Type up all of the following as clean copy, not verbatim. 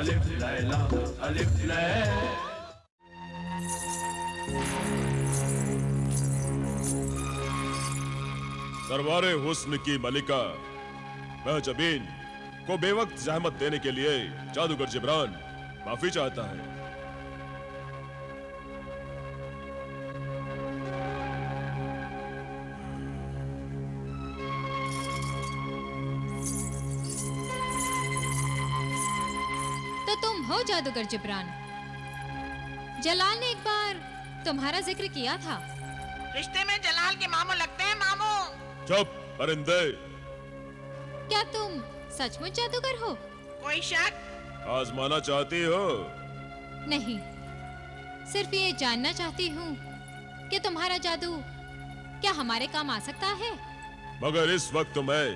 अलिफ लैला अलिफ लैला। दरबारे हुस्न की मलिका महजबीन को बेवक्त जहमत देने के लिए जादूगर जिब्रान माफी चाहता है। तो तुम हो जादूगर जिब्रान। जलाल ने एक बार तुम्हारा जिक्र किया था। रिश्ते में जलाल के मामू लगते हैं मामू। चुप परिंदे। क्या तुम सचमुच जादूगर हो? कोई शक? आजमाना चाहती हो? नहीं, सिर्फ ये जानना चाहती हूँ कि तुम्हारा जादू क्या हमारे काम आ सकता है। मगर इस वक्त मैं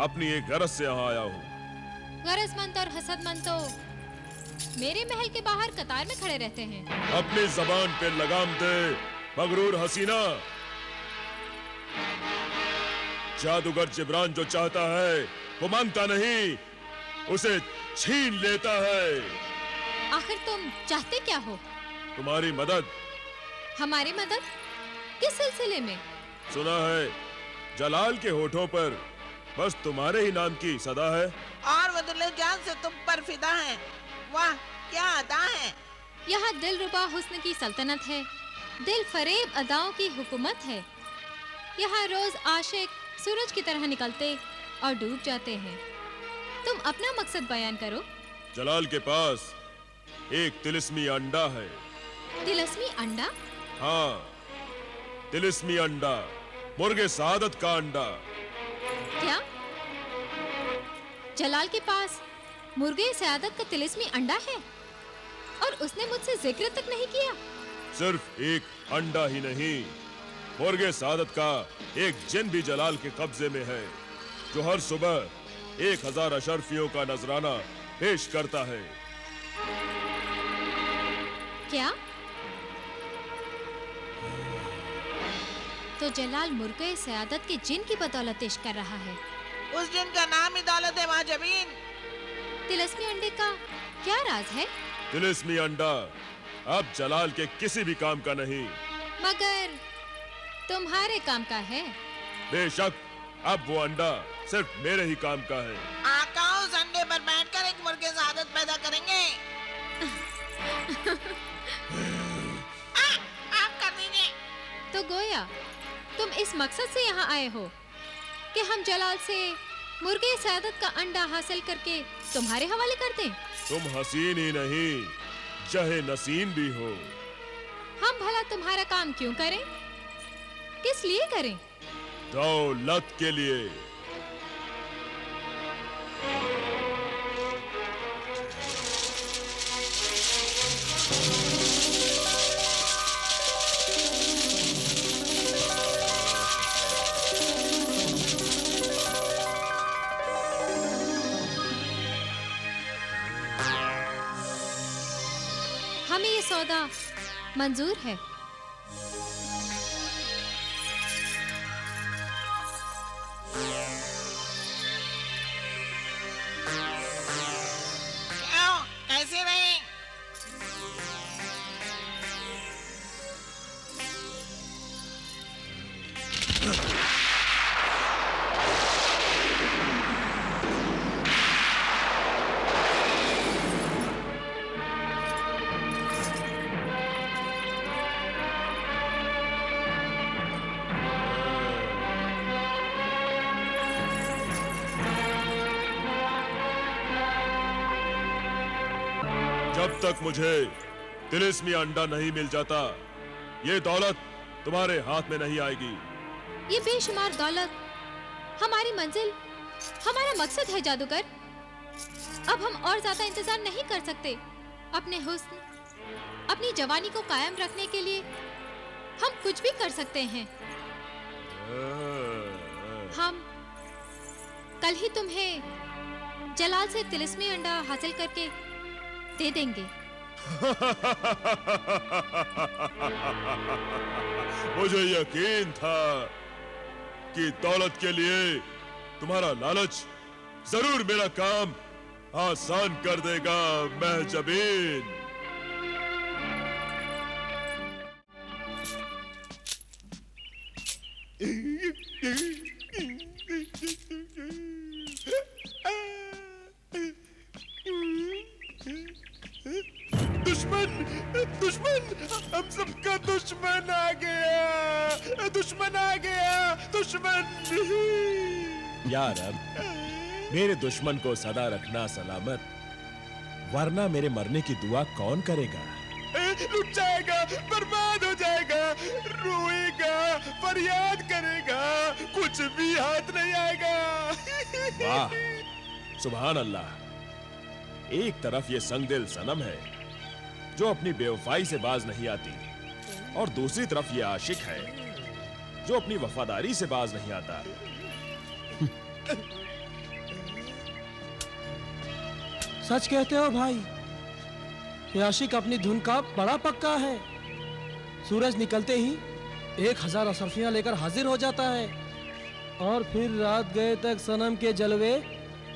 अपनी एक गरज से यहाँ आया हूँ। गरजमंद और हसदमंद तो मेरे महल के बाहर कतार में खड़े रहते हैं। अपनी जबान पे लगाम दे मगरूर हसीना। जादूगर जिब्रान जो चाहता है वो मांगता नहीं, उसे छीन लेता है। आखिर तुम चाहते क्या हो? तुम्हारी मदद। हमारी मदद? किस सिलसिले में? सुना है जलाल के होठों पर बस तुम्हारे ही नाम की सदा है। और वो दिल जान से तुम पर फिदा है। वाह क्या अदा है। यहाँ दिलरुबा हुस्न की सल्तनत है, दिल फरेब अदाओं की हुकूमत है। यहाँ रोज आशिक सूरज की तरह निकलते और डूब जाते हैं। तुम अपना मकसद बयान करो। जलाल के पास एक तिलिस्मी अंडा है। तिलिस्मी अंडा? हाँ, तिलिस्मी अंडा, मुर्गे सादत का अंडा। क्या? जलाल के पास मुर्गे सयादत का तिलिस्मी अंडा है और उसने मुझसे जिक्र तक नहीं किया? सिर्फ एक अंडा ही नहीं, मुर्गे सादत का एक जिन भी जलाल के कब्जे में है, जो हर सुबह 1000 अशरफियों का नजराना पेश करता है। क्या? तो जलाल मुर्गे सयादत के जिन की बदौलत इश्क कर रहा है। उस जिन का नाम ही दौलत है महजबीन। तिलिस्मी अंडे का क्या राज है? तिलिस्मी अंडा अब जलाल के किसी भी काम का नहीं, मगर तुम्हारे काम का है। बेशक अब वो अंडा सिर्फ मेरे ही काम का है। आका उस अंडे पर बैठकर एक मुर्गे सादत पैदा करेंगे। आप कर दीजिए। तो गोया तुम इस मकसद से यहाँ आए हो कि हम जलाल से मुर्गे सयादत का अंडा हासिल करके तुम्हारे हवाले कर दें। तुम हसीन ही नहीं, जहे नसीन भी हो। हम भला तुम्हारा काम क्यों करें? किस लिए करें? दौलत के लिए। हमें ये सौदा मंजूर है। क्यों? कैसे नहीं? जब तक मुझे तिलिस्मी अंडा नहीं मिल जाता, ये दौलत तुम्हारे हाथ में नहीं आएगी। ये बेशुमार दौलत हमारी मंजिल, हमारा मकसद है जादूगर। अब हम और ज्यादा इंतजार नहीं कर सकते। अपने हुस्न, अपनी जवानी को कायम रखने के लिए हम कुछ भी कर सकते हैं। हम कल ही तुम्हें जलाल से तिलिस्मी अंडा हासिल करके दे देंगे। मुझे यकीन था कि दौलत के लिए तुम्हारा लालच जरूर मेरा काम आसान कर देगा महजबीन। दुश्मन दुश्मन, हम सबका दुश्मन आ गया, दुश्मन आ गया, दुश्मन। यार अब मेरे दुश्मन को सदा रखना सलामत, वरना मेरे मरने की दुआ कौन करेगा? लुट जाएगा, बर्बाद हो जाएगा, रोएगा, फरियाद करेगा, कुछ भी हाथ नहीं आएगा। वाह, सुभान अल्लाह। एक तरफ ये संगदिल सनम है जो अपनी बेवफाई से बाज नहीं आती, और दूसरी तरफ ये आशिक है जो अपनी वफादारी से बाज नहीं आता। सच कहते हो भाई, ये आशिक अपनी धुन का बड़ा पक्का है। सूरज निकलते ही 1000 अशरफियां लेकर हाजिर हो जाता है, और फिर रात गए तक सनम के जलवे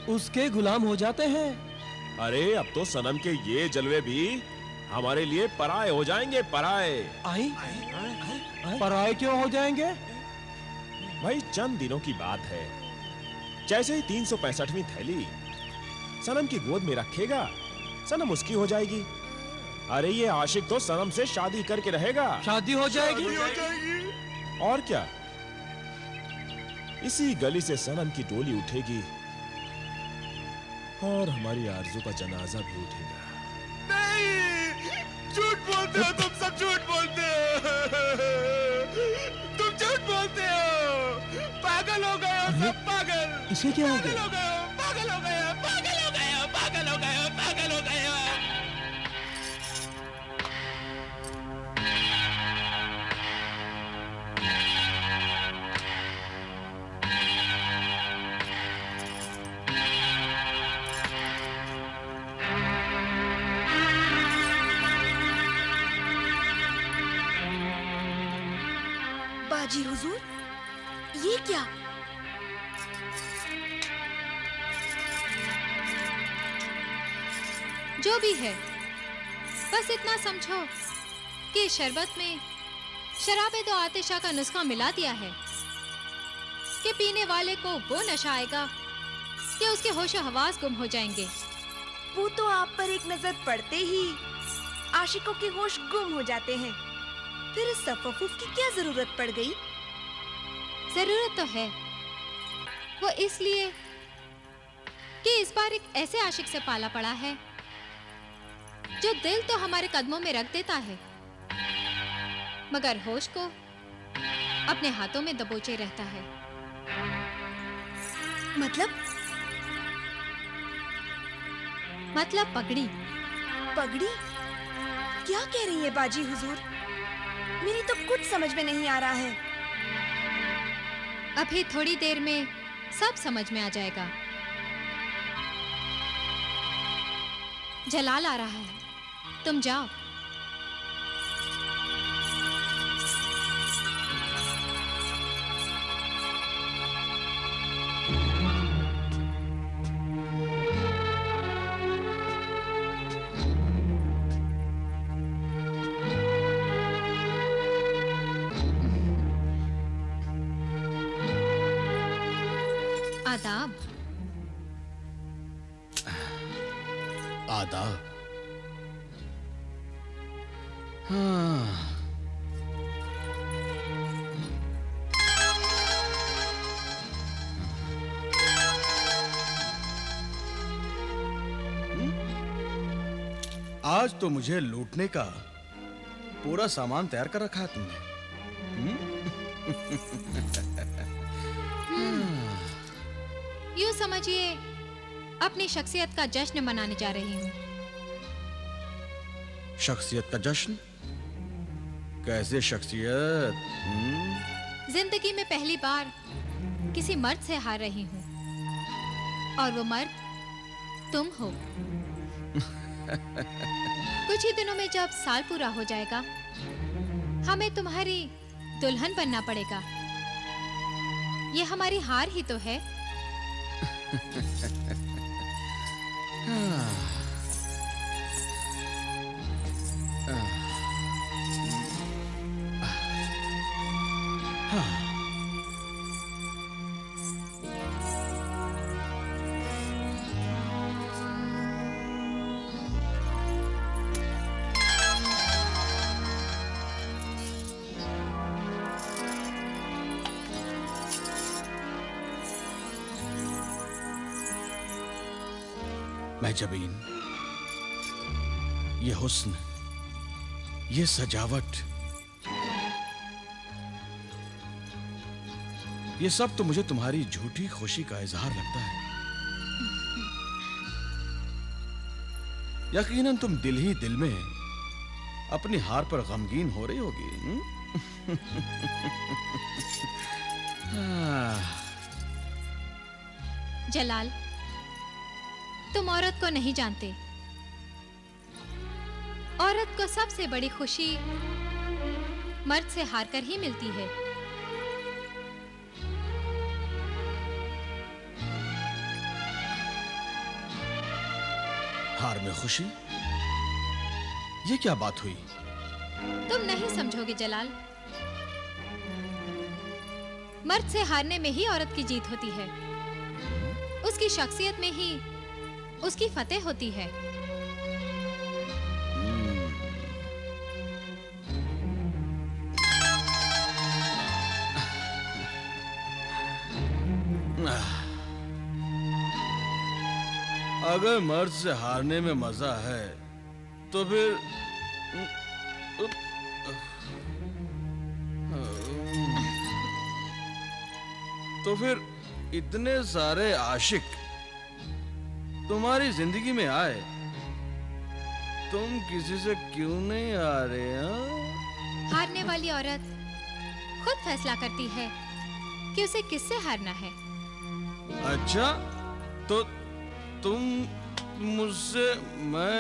उसके गुलाम हो जाते हैं। अरे अब तो सनम के ये जलवे भी हमारे लिए पराए हो जाएंगे, पराए। पराए क्यों हो जाएंगे? भाई चंद दिनों की बात है, जैसे ही 365वीं थैली सनम की गोद में रखेगा, सनम उसकी हो जाएगी। अरे ये आशिक तो सनम से शादी करके रहेगा। शादी हो जाएगी? और क्या, इसी गली से सनम की डोली उठेगी और हमारी आरज़ू का जनाजा भी उठेगा। नहीं, झूठ बोलते हो तुम सब, झूठ बोलते हो, तुम झूठ बोलते हो। पागल हो गए हो सब, पागल। इसे क्या हो गया? पागल हो गए हो, पागल हो गए हो, पागल हो गए हो, पागल हो गए हो। बाजी हुजूर, ये क्या? जो भी है, बस इतना समझो कि इस शरबत में शराबे दो आतिशा का नुस्खा मिला दिया है कि पीने वाले को वो नशा आएगा कि उसके होशो हवास गुम हो जाएंगे। वो तो आप पर एक नजर पड़ते ही आशिकों के होश गुम हो जाते हैं। फिर इस तफफ्फुफ की क्या जरूरत पड़ गई? जरूरत तो है, वो इसलिए कि इस बार एक ऐसे आशिक से पाला पड़ा है जो दिल तो हमारे कदमों में रख देता है, मगर होश को अपने हाथों में दबोचे रहता है। मतलब पगड़ी। पगड़ी? क्या कह रही है बाजी हुजूर? मेरी तो कुछ समझ में नहीं आ रहा है। अभी थोड़ी देर में सब समझ में आ जाएगा। जलाल आ रहा है, तुम जाओ। आदाब। आदाब। हाँ। आज तो मुझे लूटने का पूरा सामान तैयार कर रखा है तुमने। यूं समझिए अपनी शख्सियत का जश्न मनाने जा रही हूँ। शख्सियत का जश्न? कैसे शख्सियत? जिंदगी में पहली बार किसी मर्द से हार रही हूँ, और वो मर्द तुम हो। कुछ ही दिनों में जब साल पूरा हो जाएगा, हमें तुम्हारी दुल्हन बनना पड़ेगा। ये हमारी हार ही तो है। महजबीन, ये हुस्न, ये सजावट, ये सब तो मुझे तुम्हारी झूठी खुशी का इजहार लगता है। यकीनन तुम दिल ही दिल में अपनी हार पर गमगीन हो रही होगी। जलाल, तुम औरत को नहीं जानते। औरत को सबसे बड़ी खुशी मर्द से हारकर ही मिलती है। हार में खुशी? ये क्या बात हुई? तुम नहीं समझोगे जलाल। मर्द से हारने में ही औरत की जीत होती है। उसकी शख्सियत में ही उसकी फतेह होती है। अगर मर्द से हारने में मजा है तो फिर इतने सारे आशिक तुम्हारी जिंदगी में आए, तुम किसी से क्यों नहीं आ रहे? हारने वाली औरत खुद फैसला करती है कि उसे किससे हारना है। अच्छा, तो तुम मुझसे मैं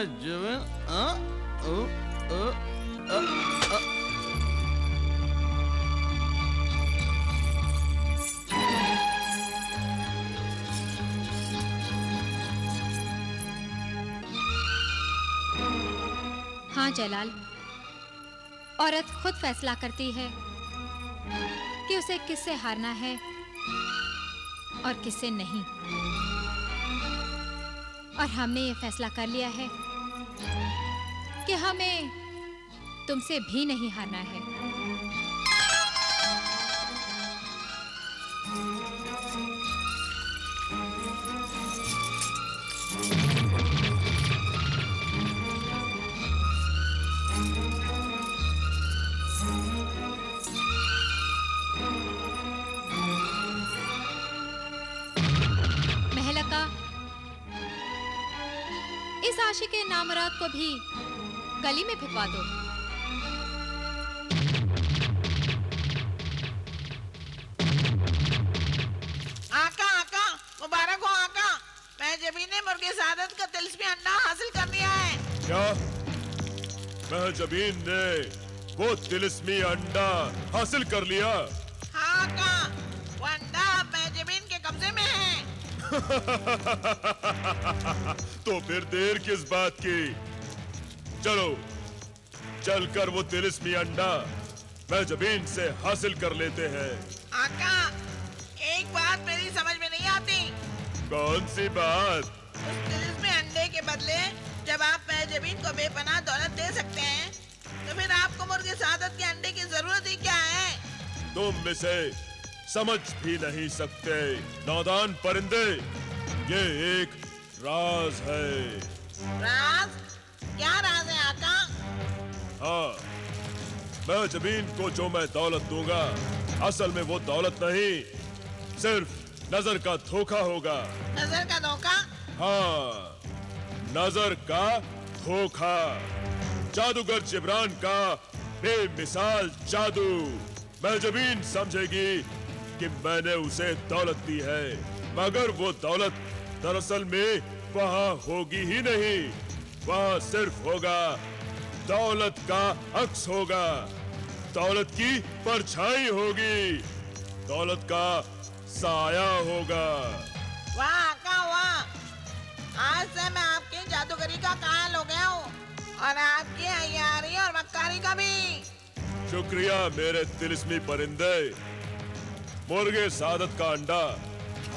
हाँ जलाल, औरत खुद फैसला करती है कि उसे किससे हारना है और किससे नहीं। और हमने ये फैसला कर लिया है कि हमें तुमसे भी नहीं हारना है। महलका, इस आशिक के नामुराद को भी गली में फेंकवा दो। आका आका, मुबारक हो आका। महजबीन ने मुर्गे सादत का तिलस्मी अंडा हासिल कर लिया है। क्या? महजबीन ने वो तिलिस्मी अंडा हासिल कर लिया? हाँ आका, वो अंडा महजबीन के कब्जे में है। तो फिर देर किस बात की? चलो चलकर वो तिलिस्मी अंडा महजबीन से हासिल कर लेते हैं। आका, एक बात मेरी समझ में नहीं आती। कौन सी बात? उस तिलिस्मी अंडे के बदले जब आप महजबीन को बेपनाह दौलत दे सकते हैं, तो फिर आपको मुर्गे सादत के अंडे की जरूरत ही क्या है? तुम इसे समझ भी नहीं सकते नादान परिंदे। ये एक राज है। राज? क्या राज है आका? हाँ, महजबीन को जो मैं दौलत दूंगा, असल में वो दौलत नहीं, सिर्फ नजर का धोखा होगा। नजर का धोखा? हाँ, नजर का धोखा। जादूगर जिब्रान का बेमिसाल जादू। महजबीन समझेगी कि मैंने उसे दौलत दी है, मगर वो दौलत दरअसल में वहाँ होगी ही नहीं। वहाँ सिर्फ होगा दौलत का अक्स होगा, दौलत की परछाई होगी, दौलत का साया होगा। वाह आका वाह, आज से मैं आपके जादूगरी का कायल हो गया हूँ और आपकी अय्यारी और मक्कारी का भी। शुक्रिया मेरे तिलिस्मी परिंदे। मुर्गे सादत का अंडा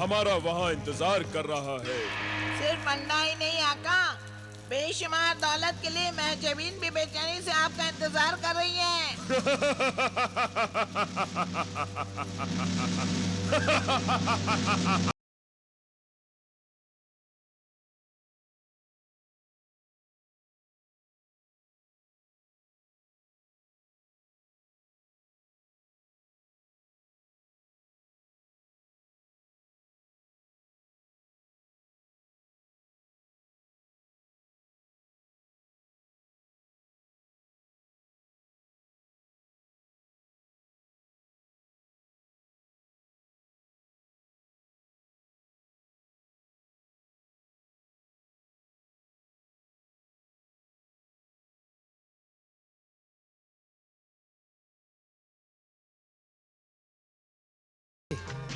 हमारा वहाँ इंतजार कर रहा है। सिर्फ अंडा ही नहीं आका, बेशुमार दौलत के लिए मैं जमीन भी बेचैनी से आपका इंतजार कर रही है।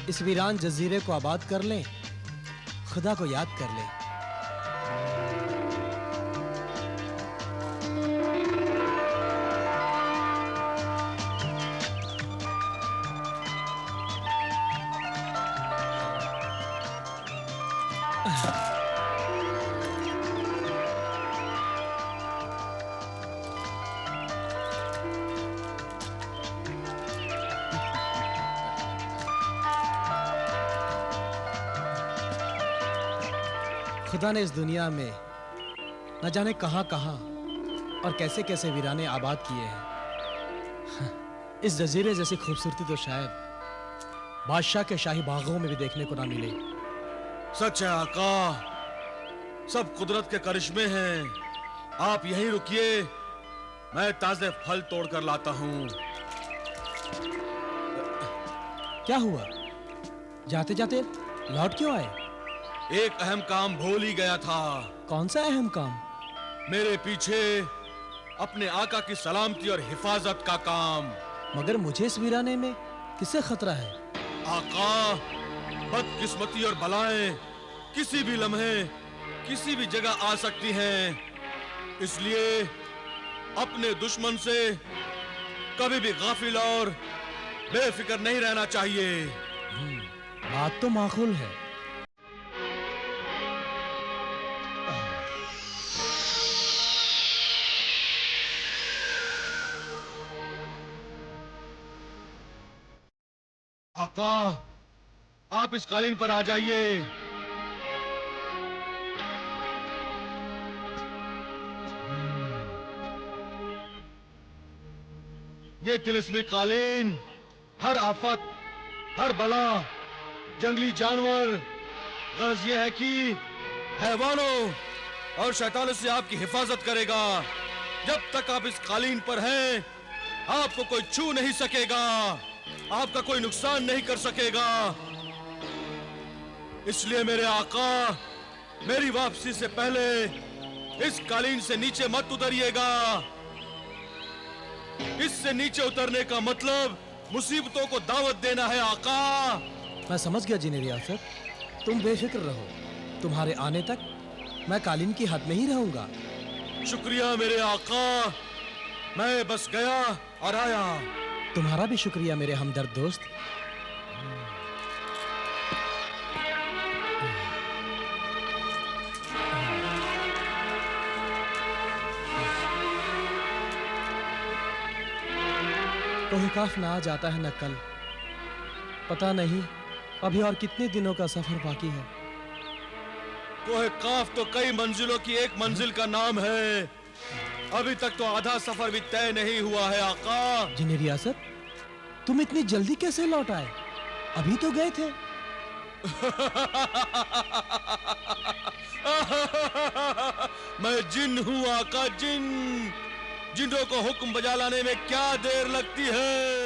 इस वीरान जजीरे को आबाद कर लें, खुदा को याद कर लें। खुदा ने इस दुनिया में न जाने कहां और कैसे कैसे वीराने आबाद किए हैं। इस जजीरे जैसी खूबसूरती तो शायद बादशाह के शाही बागों में भी देखने को ना मिले। सच है आका, सब कुदरत के करिश्मे हैं। आप यहीं रुकिए, मैं ताजे फल तोड़कर लाता हूँ। क्या हुआ? जाते जाते लौट क्यों आए? एक अहम काम भूल ही गया था। कौन सा अहम काम? मेरे पीछे अपने आका की सलामती और हिफाजत का काम। मगर मुझे इस वीराने में किससे खतरा है? आका, बदकिस्मती और बलाएं किसी भी लम्हे किसी भी जगह आ सकती हैं, इसलिए अपने दुश्मन से कभी भी गाफिल और बेफिक्र नहीं रहना चाहिए। बात तो माकूल है। आका, आप इस कालीन पर आ जाइए। ये तिलिस्मी कालीन हर आफत, हर बला, जंगली जानवर, गर्ज ये है कि हैवानों और शैतानों से आपकी हिफाजत करेगा। जब तक आप इस कालीन पर हैं, आपको कोई छू नहीं सकेगा, आपका कोई नुकसान नहीं कर सकेगा। इसलिए मेरे आका, मेरी वापसी से पहले इस कालीन से नीचे मत उतरिएगा। इससे नीचे उतरने का मतलब मुसीबतों को दावत देना है आका। मैं समझ गया जिन्हें रियासत, तुम बेफिक्र रहो। तुम्हारे आने तक मैं कालीन की हद में ही रहूंगा। शुक्रिया मेरे आका, मैं बस गया और आया। तुम्हारा भी शुक्रिया मेरे हमदर्द दोस्त। कोई काफ ना आ जाता है न कल, पता नहीं अभी और कितने दिनों का सफर बाकी है। कोहे काफ तो कई मंजिलों की एक मंजिल का नाम है। अभी तक तो आधा सफर भी तय नहीं हुआ है आका। जिन्हें रियासत, तुम इतनी जल्दी कैसे लौट आए? अभी तो गए थे। मैं जिन हूँ आका, जिन। जिन्हों को हुक्म बजा लाने में क्या देर लगती है।